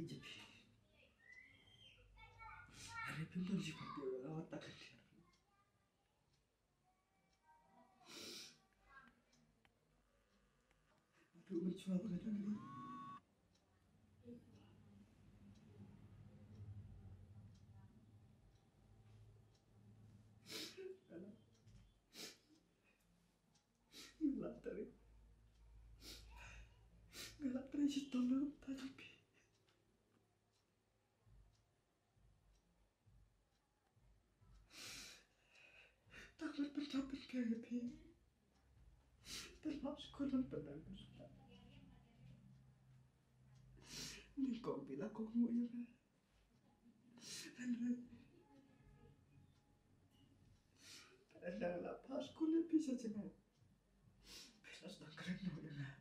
Ijepi. Hari pintar si papi lawat tak kerja. Aduh mencuat kadang ni. Galak tadi si tolong tadi pi. Takut pencapit kayak pi. Termasuk kolam pedang. Ni kau bilang kau mau ya kan? Ada lapas kulit bisa cengat. Bisa sedang keren mau ya kan?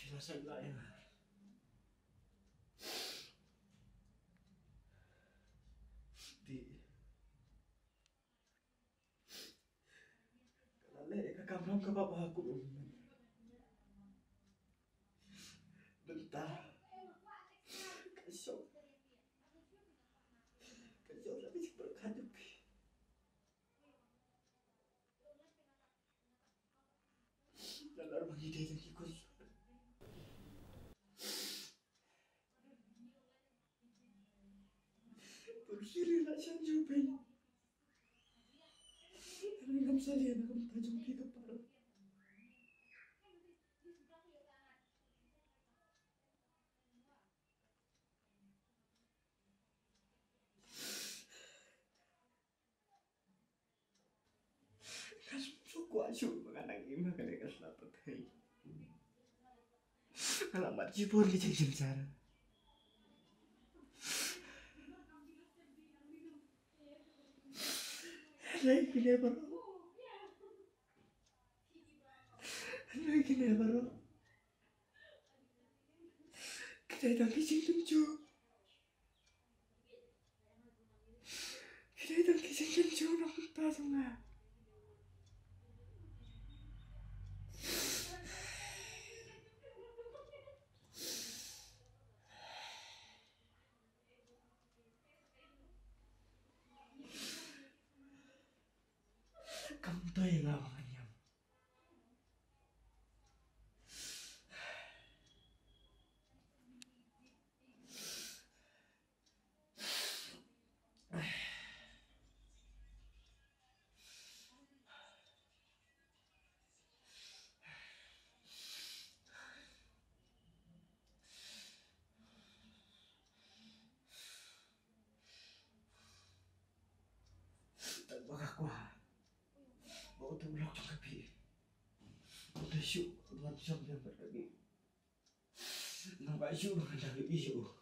Bila saya ya. Di kalau lek ke kamar ke bapak aku bentar kasih tapi berkadep dalam mengide yang ikut bersiri rasa jupin dengan saya nak tajam di kepala. Suku asyuk mengenang imah kali keselapet hei. Alamat jipur ke jeng cara. Lagi ni baru. Lagi ni baru. Kita datang ke jeng tunjuk. Kita datang ke jeng tunjuk nak tak sungai. Kamu tahu yang lawangannya. Tak bakal kuat. Bawa tu blok juga pi. Udah syuk, buat jam yang berlagi. Nampak syuk dengan dah isu.